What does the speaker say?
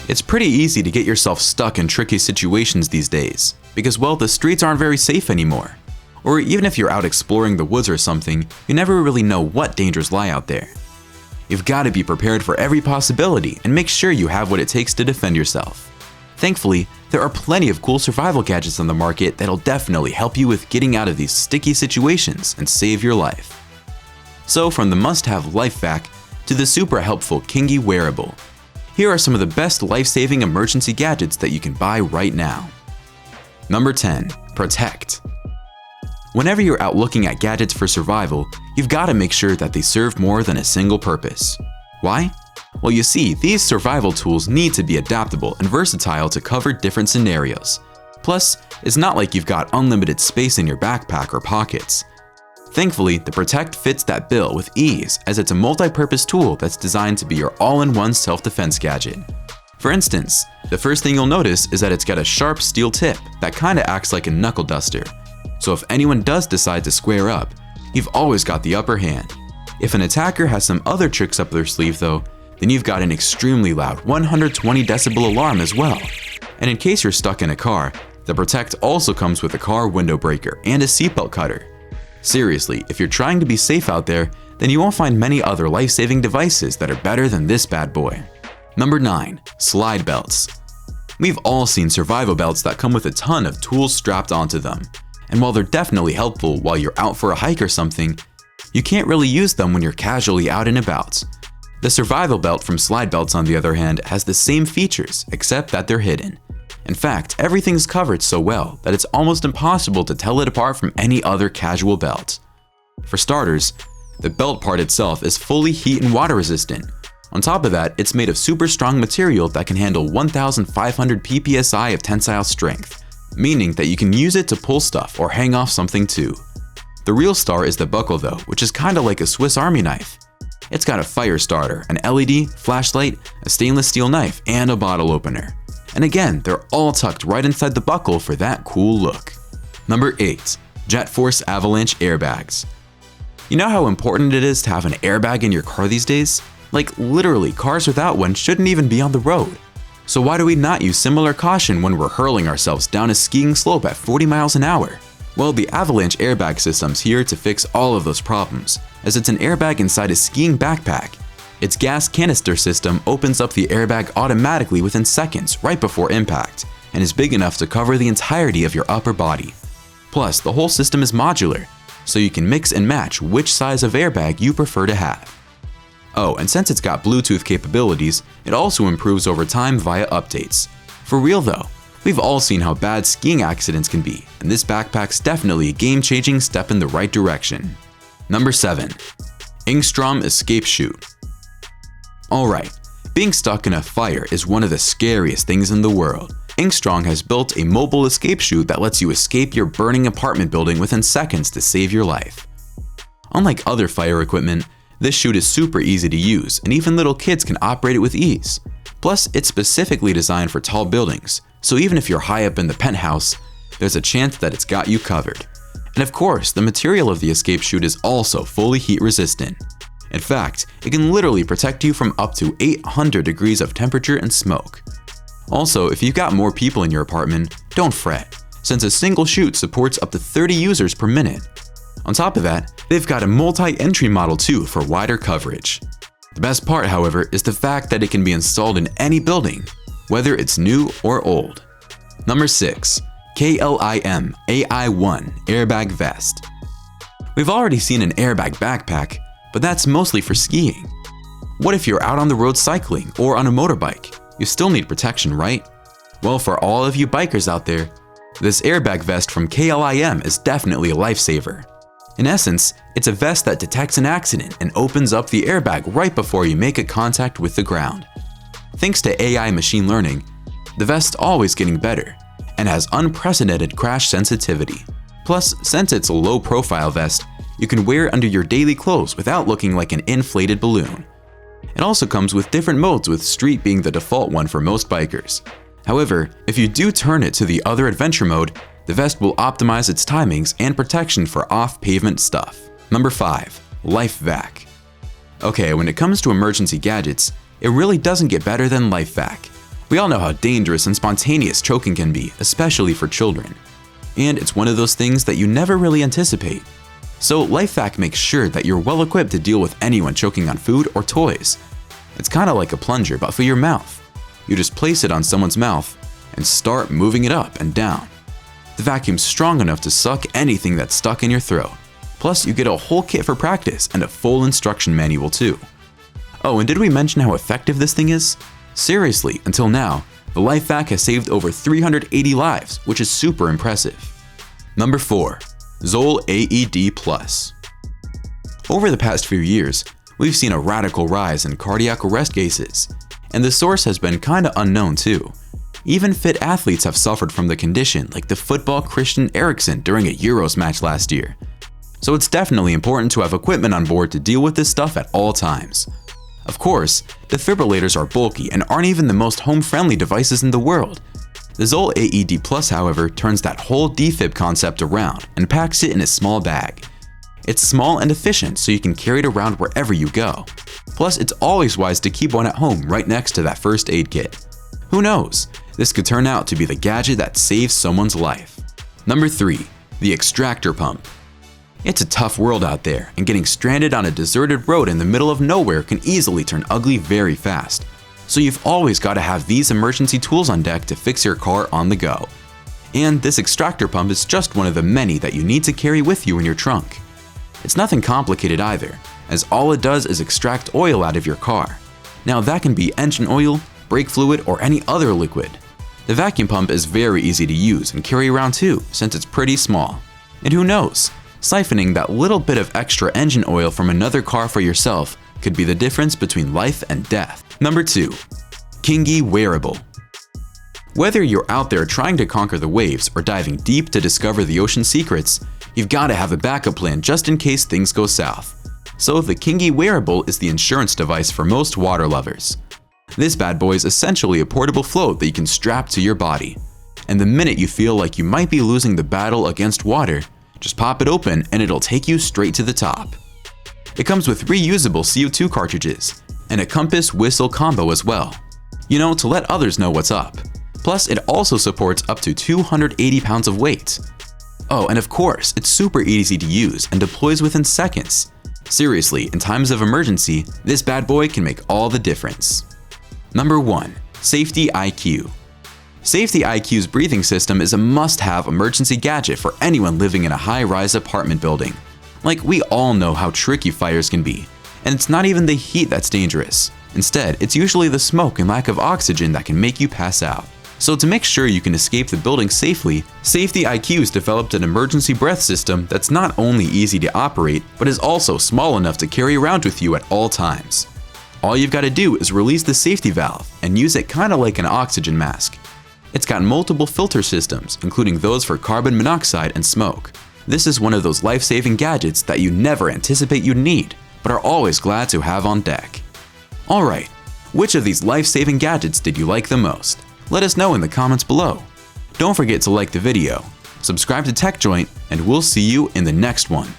It's pretty easy to get yourself stuck in tricky situations these days, because well, the streets aren't very safe anymore. Or even if you're out exploring the woods or something, you never really know what dangers lie out there. You've got to be prepared for every possibility and make sure you have what it takes to defend yourself. Thankfully, there are plenty of cool survival gadgets on the market that'll definitely help you with getting out of these sticky situations and save your life. So from the must-have LifeVac to the super helpful Kingii Wearable, here are some of the best life-saving emergency gadgets that you can buy right now. Number 10. PROTEKKT. Whenever you're out looking at gadgets for survival, you've got to make sure that they serve more than a single purpose. Why? Well, you see, these survival tools need to be adaptable and versatile to cover different scenarios. Plus, it's not like you've got unlimited space in your backpack or pockets. Thankfully, the PROTEKKT fits that bill with ease, as it's a multi-purpose tool that's designed to be your all-in-one self-defense gadget. For instance, the first thing you'll notice is that it's got a sharp steel tip that kinda acts like a knuckle duster. So if anyone does decide to square up, you've always got the upper hand. If an attacker has some other tricks up their sleeve though, then you've got an extremely loud 120 decibel alarm as well. And in case you're stuck in a car, the PROTEKKT also comes with a car window breaker and a seatbelt cutter. Seriously, if you're trying to be safe out there, then you won't find many other life-saving devices that are better than this bad boy. Number 9. Slide belts. We've all seen survival belts that come with a ton of tools strapped onto them. And while they're definitely helpful while you're out for a hike or something, you can't really use them when you're casually out and about. The survival belt from Slide Belts, on the other hand, has the same features, except that they're hidden. In fact, everything's covered so well that it's almost impossible to tell it apart from any other casual belt. For starters, the belt part itself is fully heat and water resistant. On top of that, it's made of super strong material that can handle 1,500 psi of tensile strength, meaning that you can use it to pull stuff or hang off something too. The real star is the buckle though, which is kinda like a Swiss Army knife. It's got a fire starter, an LED, flashlight, a stainless steel knife, and a bottle opener. And again, they're all tucked right inside the buckle for that cool look. Number 8. JETFORCE Avalanche Airbags. You know how important it is to have an airbag in your car these days? Like literally, cars without one shouldn't even be on the road. So why do we not use similar caution when we're hurling ourselves down a skiing slope at 40 miles an hour? Well, the Avalanche airbag system's here to fix all of those problems, as it's an airbag inside a skiing backpack. Its gas canister system opens up the airbag automatically within seconds right before impact, and is big enough to cover the entirety of your upper body. Plus, the whole system is modular, so you can mix and match which size of airbag you prefer to have. Oh, and since it's got Bluetooth capabilities, it also improves over time via updates. For real though, we've all seen how bad skiing accidents can be, and this backpack's definitely a game-changing step in the right direction. Number 7. INGSTROM Escape Chute. Alright, being stuck in a fire is one of the scariest things in the world. INGSTROM has built a mobile escape chute that lets you escape your burning apartment building within seconds to save your life. Unlike other fire equipment, this chute is super easy to use, and even little kids can operate it with ease. Plus, it's specifically designed for tall buildings, so even if you're high up in the penthouse, there's a chance that it's got you covered. And of course, the material of the escape chute is also fully heat resistant. In fact, it can literally protect you from up to 800 degrees of temperature and smoke. Also, if you've got more people in your apartment, don't fret, since a single chute supports up to 30 users per minute. On top of that, they've got a multi-entry model too for wider coverage. The best part, however, is the fact that it can be installed in any building, whether it's new or old. Number 6. KLIM AI1 Airbag Vest. We've already seen an airbag backpack, but that's mostly for skiing. What if you're out on the road cycling or on a motorbike? You still need protection, right? Well, for all of you bikers out there, this airbag vest from KLIM is definitely a lifesaver. In essence, it's a vest that detects an accident and opens up the airbag right before you make a contact with the ground. Thanks to AI machine learning, the vest's always getting better and has unprecedented crash sensitivity. Plus, since it's a low-profile vest, you can wear it under your daily clothes without looking like an inflated balloon. It also comes with different modes, with street being the default one for most bikers. However, if you do turn it to the other adventure mode, the vest will optimize its timings and protection for off-pavement stuff. Number 5. LifeVac. Okay, when it comes to emergency gadgets, it really doesn't get better than LifeVac. We all know how dangerous and spontaneous choking can be, especially for children. And it's one of those things that you never really anticipate. So LifeVac makes sure that you're well equipped to deal with anyone choking on food or toys. It's kind of like a plunger, but for your mouth. You just place it on someone's mouth and start moving it up and down. The vacuum's strong enough to suck anything that's stuck in your throat. Plus, you get a whole kit for practice and a full instruction manual too. Oh, and did we mention how effective this thing is? Seriously, until now, the LifeVac has saved over 380 lives, which is super impressive. Number 4. ZOLL AED Plus. Over the past few years, we've seen a radical rise in cardiac arrest cases, and the source has been kinda unknown too. Even fit athletes have suffered from the condition, like the football Christian Eriksen during a Euros match last year. So it's definitely important to have equipment on board to deal with this stuff at all times. Of course, defibrillators are bulky and aren't even the most home-friendly devices in the world. The ZOLL AED Plus, however, turns that whole defib concept around and packs it in a small bag. It's small and efficient, so you can carry it around wherever you go. Plus, it's always wise to keep one at home right next to that first aid kit. Who knows? This could turn out to be the gadget that saves someone's life. Number 3. The extractor pump. It's a tough world out there, and getting stranded on a deserted road in the middle of nowhere can easily turn ugly very fast. So you've always got to have these emergency tools on deck to fix your car on the go. And this extractor pump is just one of the many that you need to carry with you in your trunk. It's nothing complicated either, as all it does is extract oil out of your car. Now that can be engine oil, brake fluid, or any other liquid. The vacuum pump is very easy to use and carry around too, since it's pretty small. And who knows, siphoning that little bit of extra engine oil from another car for yourself could be the difference between life and death. Number 2. Kingii Wearable. Whether you're out there trying to conquer the waves or diving deep to discover the ocean's secrets, you've got to have a backup plan just in case things go south. So the Kingii Wearable is the insurance device for most water lovers. This bad boy is essentially a portable float that you can strap to your body. And the minute you feel like you might be losing the battle against water, just pop it open and it'll take you straight to the top. It comes with reusable CO2 cartridges and a compass whistle combo as well. You know, to let others know what's up. Plus, it also supports up to 280 pounds of weight. Oh, and of course, it's super easy to use and deploys within seconds. Seriously, in times of emergency, this bad boy can make all the difference. Number 1. Safety IQ. Safety IQ's breathing system is a must-have emergency gadget for anyone living in a high-rise apartment building. Like, we all know how tricky fires can be, and it's not even the heat that's dangerous. Instead, it's usually the smoke and lack of oxygen that can make you pass out. So to make sure you can escape the building safely, Safety IQ's developed an emergency breath system that's not only easy to operate, but is also small enough to carry around with you at all times. All you've got to do is release the safety valve and use it kind of like an oxygen mask. It's got multiple filter systems, including those for carbon monoxide and smoke. This is one of those life-saving gadgets that you never anticipate you'd need, but are always glad to have on deck. Alright, which of these life-saving gadgets did you like the most? Let us know in the comments below. Don't forget to like the video, subscribe to TechJoint, and we'll see you in the next one.